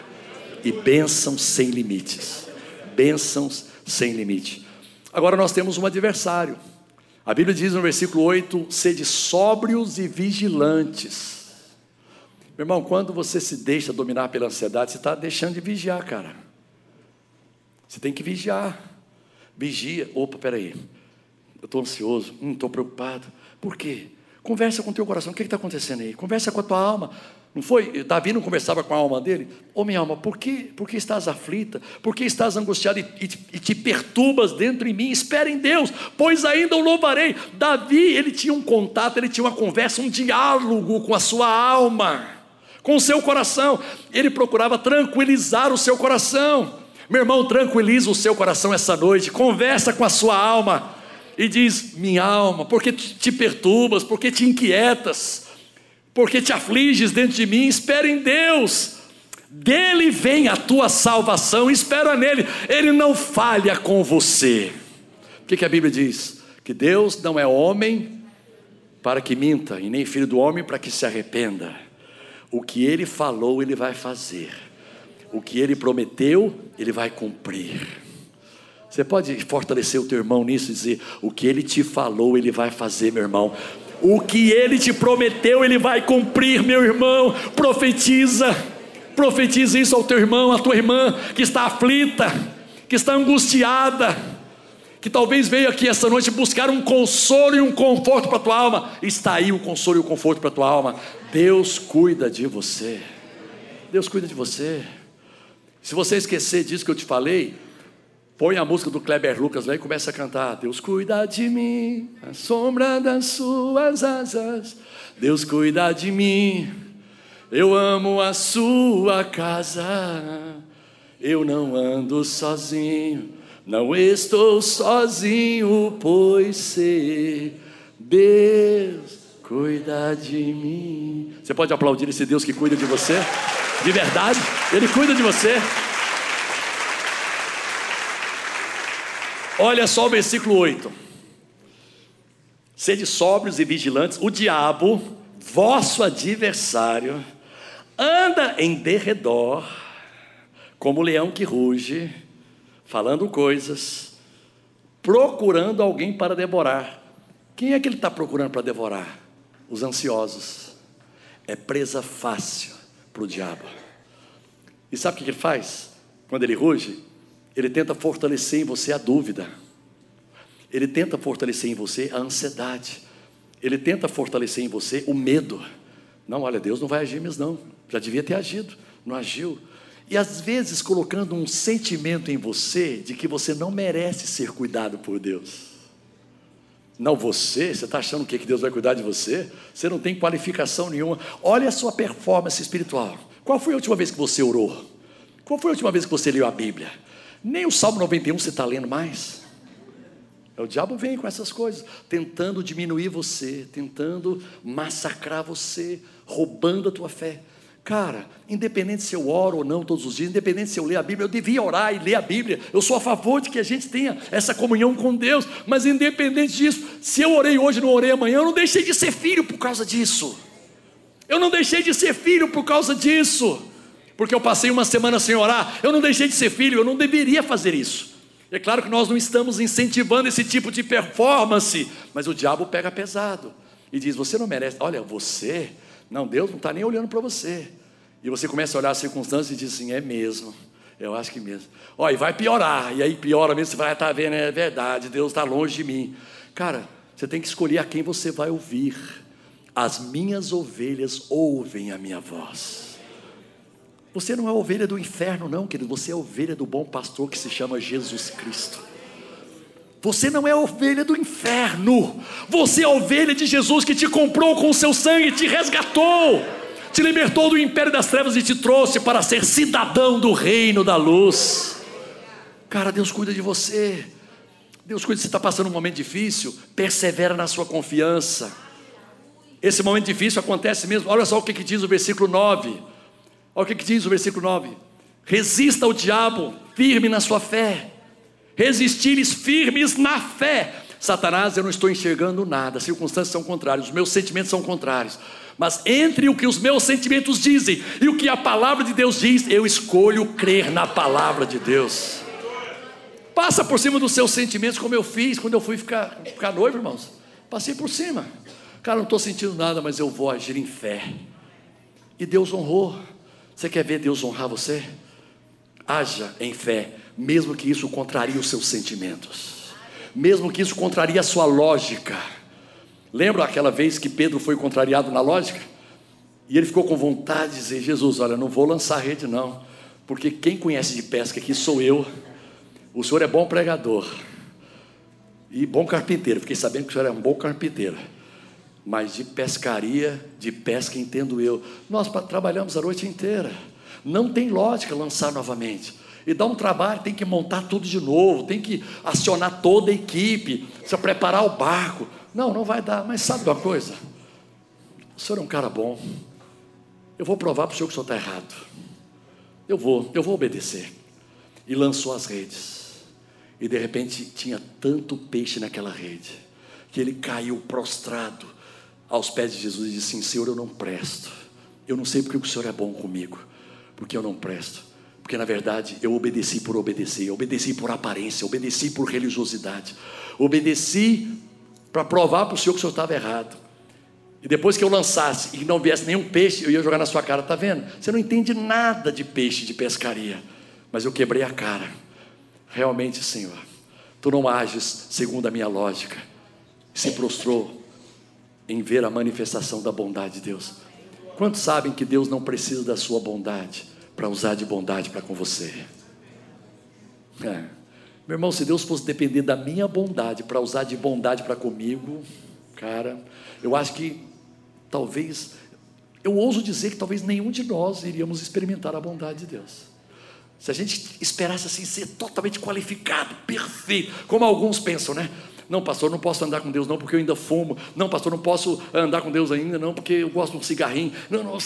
e bênçãos sem limites. Bênçãos sem limite. Agora nós temos um adversário. A Bíblia diz no versículo 8: sede sóbrios e vigilantes. Meu irmão, quando você se deixa dominar pela ansiedade, você está deixando de vigiar, cara. Você tem que vigiar. Vigia. Opa, peraí, eu estou ansioso, estou preocupado. Por quê? Conversa com o teu coração. O que está acontecendo aí? Conversa com a tua alma. Não foi? Davi não conversava com a alma dele? Minha alma, por que estás aflita? Por que estás angustiada e te perturbas dentro de mim? Espera em Deus, pois ainda o louvarei. Davi, ele tinha um contato, ele tinha uma conversa, um diálogo com a sua alma, com o seu coração. Ele procurava tranquilizar o seu coração. Meu irmão, tranquiliza o seu coração essa noite. Conversa com a sua alma e diz: minha alma, por que te perturbas? Por que te inquietas? Por que te afliges dentro de mim? Espera em Deus, dele vem a tua salvação. Espera nele, ele não falha com você. O que a Bíblia diz? Que Deus não é homem para que minta, e nem filho do homem para que se arrependa. O que ele falou, ele vai fazer. O que ele prometeu, ele vai cumprir. Você pode fortalecer o teu irmão nisso e dizer: o que ele te falou, ele vai fazer, meu irmão. O que ele te prometeu, ele vai cumprir, meu irmão. Profetiza isso ao teu irmão, à tua irmã que está aflita, que está angustiada, que talvez veio aqui essa noite buscar um consolo e um conforto para a tua alma. Está aí o consolo e o conforto para a tua alma. Deus cuida de você. Deus cuida de você. Se você esquecer disso que eu te falei, põe a música do Kleber Lucas lá e começa a cantar: Deus cuida de mim, a sombra das suas asas. Deus cuida de mim, eu amo a sua casa. Eu não ando sozinho, não estou sozinho, pois sei, Deus cuida de mim. Você pode aplaudir esse Deus que cuida de você? De verdade, ele cuida de você. Olha só o versículo 8: sede sóbrios e vigilantes. O diabo, vosso adversário, anda em derredor como leão que ruge, falando coisas, procurando alguém para devorar. Quem é que ele está procurando para devorar? Os ansiosos. É presa fácil para o diabo. E sabe o que ele faz? Quando ele ruge, ele tenta fortalecer em você a dúvida. Ele tenta fortalecer em você a ansiedade. Ele tenta fortalecer em você o medo. Não, olha, Deus não vai agir mesmo não. Já devia ter agido, não agiu. E às vezes colocando um sentimento em você de que você não merece ser cuidado por Deus. Não você está achando que Deus vai cuidar de você? Você não tem qualificação nenhuma. Olha a sua performance espiritual. Qual foi a última vez que você orou? Qual foi a última vez que você leu a Bíblia? Nem o Salmo 91 você está lendo mais. O diabo vem com essas coisas, tentando diminuir você, tentando massacrar você, roubando a tua fé. Cara, independente se eu oro ou não todos os dias, independente se eu ler a Bíblia, eu devia orar e ler a Bíblia. Eu sou a favor de que a gente tenha essa comunhão com Deus. Mas independente disso, se eu orei hoje e não orei amanhã, eu não deixei de ser filho por causa disso. Eu não deixei de ser filho por causa disso. Porque eu passei uma semana sem orar, eu não deixei de ser filho, eu não deveria fazer isso. É claro que nós não estamos incentivando esse tipo de performance, mas o diabo pega pesado e diz, você não merece. Olha, você, não, Deus não está nem olhando para você. E você começa a olhar as circunstâncias e diz assim, é mesmo, eu acho que mesmo. Olha, e vai piorar, e aí piora mesmo, você vai estar vendo, é verdade, Deus está longe de mim. Cara, você tem que escolher a quem você vai ouvir. As minhas ovelhas ouvem a minha voz. Você não é ovelha do inferno não, querido, você é ovelha do bom pastor que se chama Jesus Cristo. Você não é ovelha do inferno, você é ovelha de Jesus que te comprou com o seu sangue, te resgatou, te libertou do império das trevas e te trouxe para ser cidadão do reino da luz. Cara, Deus cuida de você. Deus cuida, você está passando um momento difícil, persevera na sua confiança. Esse momento difícil acontece mesmo. Olha só o que diz o versículo 9. Olha o que diz o versículo 9. Resista ao diabo, firme na sua fé. Resistir-lhes firmes na fé. Satanás, eu não estou enxergando nada, as circunstâncias são contrárias, os meus sentimentos são contrários. Mas entre o que os meus sentimentos dizem e o que a palavra de Deus diz, eu escolho crer na palavra de Deus. Passa por cima dos seus sentimentos, como eu fiz quando eu fui ficar noivo, irmãos. Passei por cima. Cara, não estou sentindo nada, mas eu vou agir em fé. E Deus honrou. Você quer ver Deus honrar você? Haja em fé, mesmo que isso contrarie os seus sentimentos, mesmo que isso contrarie a sua lógica. Lembra aquela vez que Pedro foi contrariado na lógica? E ele ficou com vontade de dizer, Jesus, olha, não vou lançar rede não, porque quem conhece de pesca aqui sou eu. O senhor é bom pregador e bom carpinteiro, fiquei sabendo que o senhor é um bom carpinteiro, mas de pescaria, de pesca entendo eu. Nós trabalhamos a noite inteira, não tem lógica lançar novamente, e dá um trabalho, tem que montar tudo de novo, tem que acionar toda a equipe, precisa preparar o barco. Não vai dar, mas sabe de uma coisa? O senhor é um cara bom, eu vou provar para o senhor que o senhor está errado, eu vou obedecer. E lançou as redes, e de repente tinha tanto peixe naquela rede, que ele caiu prostrado aos pés de Jesus e disse assim, Senhor, eu não presto, eu não sei porque o Senhor é bom comigo, porque eu não presto, porque na verdade eu obedeci por obedecer, eu obedeci por aparência, eu obedeci por religiosidade, obedeci para provar para o Senhor que o Senhor estava errado, e depois que eu lançasse e não viesse nenhum peixe, eu ia jogar na sua cara, está vendo? Você não entende nada de peixe, de pescaria, mas eu quebrei a cara. Realmente, Senhor, Tu não ages segundo a minha lógica. Se prostrou em ver a manifestação da bondade de Deus. Quantos sabem que Deus não precisa da sua bondade para usar de bondade para com você? Meu irmão, se Deus fosse depender da minha bondade para usar de bondade para comigo, cara, eu acho que talvez, eu ouso dizer que talvez nenhum de nós iríamos experimentar a bondade de Deus. Se a gente esperasse assim ser totalmente qualificado, perfeito, como alguns pensam, né? Não, pastor, não posso andar com Deus não, porque eu ainda fumo. Não, pastor, não posso andar com Deus ainda não, porque eu gosto de um cigarrinho. Não,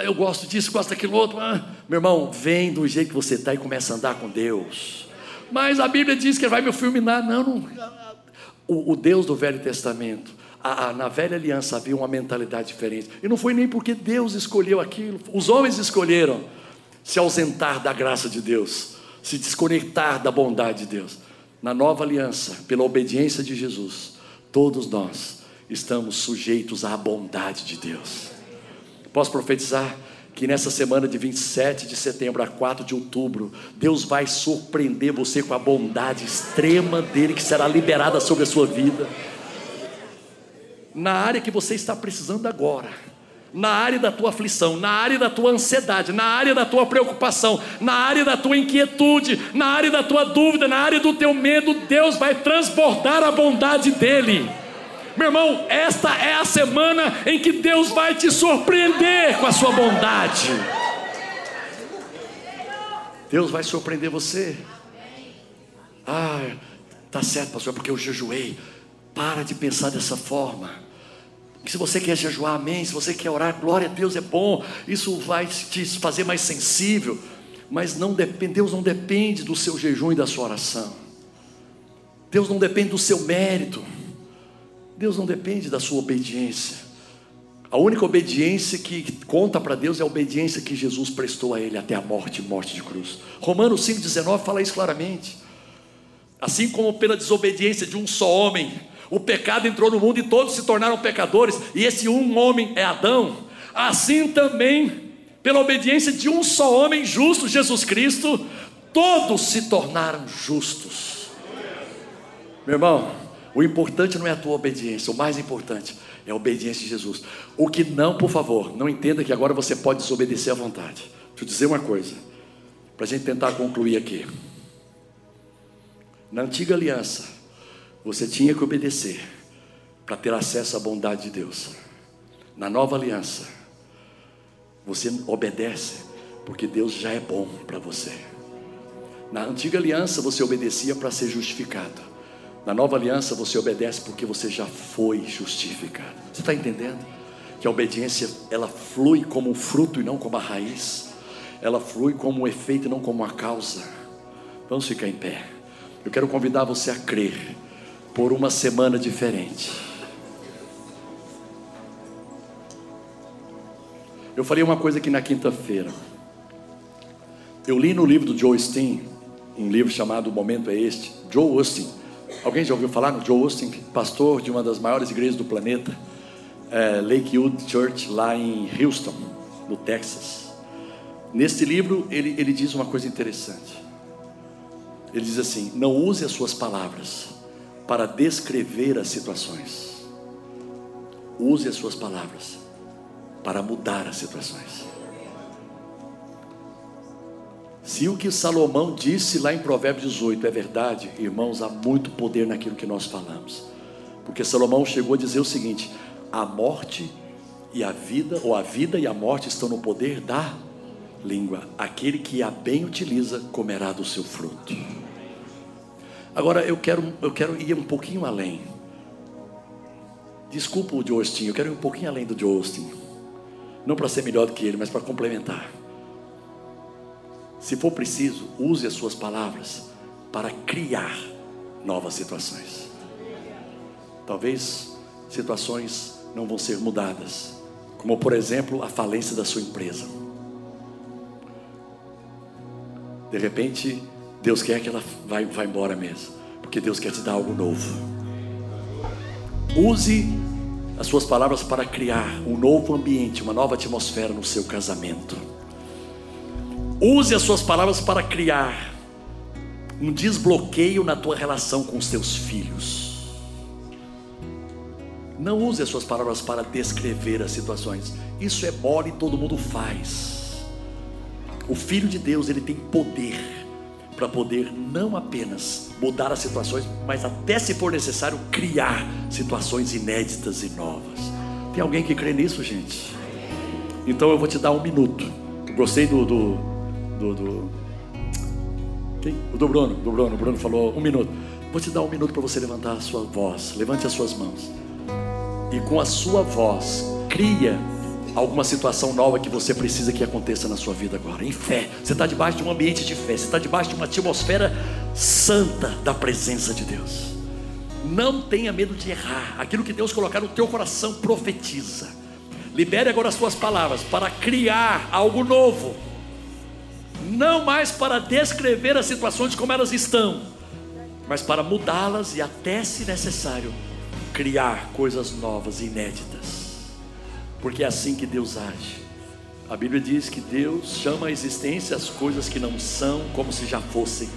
eu gosto disso, gosto daquilo outro. Meu irmão, vem do jeito que você está e começa a andar com Deus. Mas a Bíblia diz que Ele vai me fulminar. Não. O Deus do Velho Testamento, na velha aliança havia uma mentalidade diferente. E não foi nem porque Deus escolheu aquilo. Os homens escolheram se ausentar da graça de Deus, se desconectar da bondade de Deus. Na nova aliança, pela obediência de Jesus, todos nós estamos sujeitos à bondade de Deus. Posso profetizar que nessa semana de 27 de setembro a 4 de outubro, Deus vai surpreender você com a bondade extrema dele, que será liberada sobre a sua vida, na área que você está precisando agora, na área da tua aflição, na área da tua ansiedade, na área da tua preocupação, na área da tua inquietude, na área da tua dúvida, na área do teu medo, Deus vai transbordar a bondade dEle. Meu irmão, esta é a semana em que Deus vai te surpreender com a sua bondade. Deus vai surpreender você. Tá certo, pastor, porque eu jejuei. Para de pensar dessa forma. Se você quer jejuar, amém. Se você quer orar, glória a Deus, é bom. Isso vai te fazer mais sensível. Mas Deus não depende do seu jejum e da sua oração. Deus não depende do seu mérito. Deus não depende da sua obediência. A única obediência que conta para Deus é a obediência que Jesus prestou a Ele até a morte de cruz. Romanos 5,19 fala isso claramente. Assim como pela desobediência de um só homem, o pecado entrou no mundo e todos se tornaram pecadores, e esse um homem é Adão, assim também, pela obediência de um só homem justo, Jesus Cristo, todos se tornaram justos. Meu irmão, o importante não é a tua obediência, o mais importante é a obediência de Jesus. O que não, por favor, não entenda que agora você pode desobedecer à vontade. Deixa eu dizer uma coisa, para a gente tentar concluir aqui. Na antiga aliança, você tinha que obedecer para ter acesso à bondade de Deus. Na nova aliança, você obedece porque Deus já é bom para você. Na antiga aliança, você obedecia para ser justificado. Na nova aliança, você obedece porque você já foi justificado. Você está entendendo? Que a obediência, ela flui como um fruto e não como a raiz. Ela flui como um efeito e não como uma causa. Vamos ficar em pé. Eu quero convidar você a crer por uma semana diferente. Eu falei uma coisa aqui na quinta-feira. Eu li no livro do Joe Osteen, um livro chamado O Momento é Este. Joe Osteen. Alguém já ouviu falar no Joe Osteen? Pastor de uma das maiores igrejas do planeta, Lakewood Church, lá em Houston, no Texas. Neste livro ele diz uma coisa interessante. Ele diz assim: não use as suas palavras para descrever as situações. Use as suas palavras para mudar as situações. Se o que Salomão disse lá em Provérbios 18 é verdade, irmãos, há muito poder naquilo que nós falamos. Porque Salomão chegou a dizer o seguinte: a morte e a vida, ou a vida e a morte estão no poder da língua. Aquele que a bem utiliza comerá do seu fruto. Agora eu quero ir um pouquinho além. Desculpa o Joe Osteen, eu quero ir um pouquinho além do Joe Osteen. Não para ser melhor do que ele, mas para complementar. Se for preciso, use as suas palavras para criar novas situações. Talvez situações não vão ser mudadas, como por exemplo a falência da sua empresa. De repente Deus quer que ela vá embora mesmo, porque Deus quer te dar algo novo. Use as suas palavras para criar um novo ambiente, uma nova atmosfera no seu casamento. Use as suas palavras para criar um desbloqueio na tua relação com os teus filhos. Não use as suas palavras para descrever as situações. Isso é mole e todo mundo faz. O Filho de Deus, ele tem poder para poder não apenas mudar as situações, mas até, se for necessário, criar situações inéditas e novas. Tem alguém que crê nisso, gente? Então eu vou te dar 1 minuto. Eu gostei do Bruno. O Bruno falou 1 minuto. Vou te dar 1 minuto para você levantar a sua voz. Levante as suas mãos. E com a sua voz, cria alguma situação nova que você precisa que aconteça na sua vida agora. Em fé. Você está debaixo de um ambiente de fé. Você está debaixo de uma atmosfera santa da presença de Deus. Não tenha medo de errar. Aquilo que Deus colocar no teu coração, profetiza. Libere agora as suas palavras para criar algo novo. Não mais para descrever as situações como elas estão, mas para mudá-las e, até se necessário, criar coisas novas e inéditas. Porque é assim que Deus age. A Bíblia diz que Deus chama à existência as coisas que não são como se já fossem.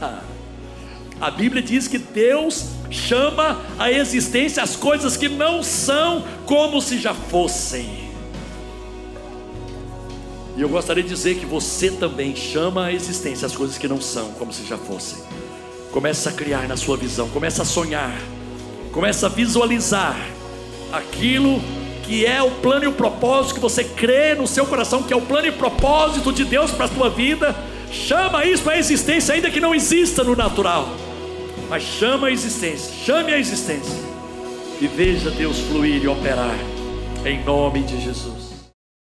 A Bíblia diz que Deus chama à existência as coisas que não são como se já fossem. E eu gostaria de dizer que você também chama à existência as coisas que não são, como se já fossem. Começa a criar na sua visão, começa a sonhar, começa a visualizar aquilo que é o plano e o propósito que você crê no seu coração, que é o plano e propósito de Deus para a tua vida. Chama isso para a existência, ainda que não exista no natural, mas chama a existência, chame a existência, e veja Deus fluir e operar, em nome de Jesus.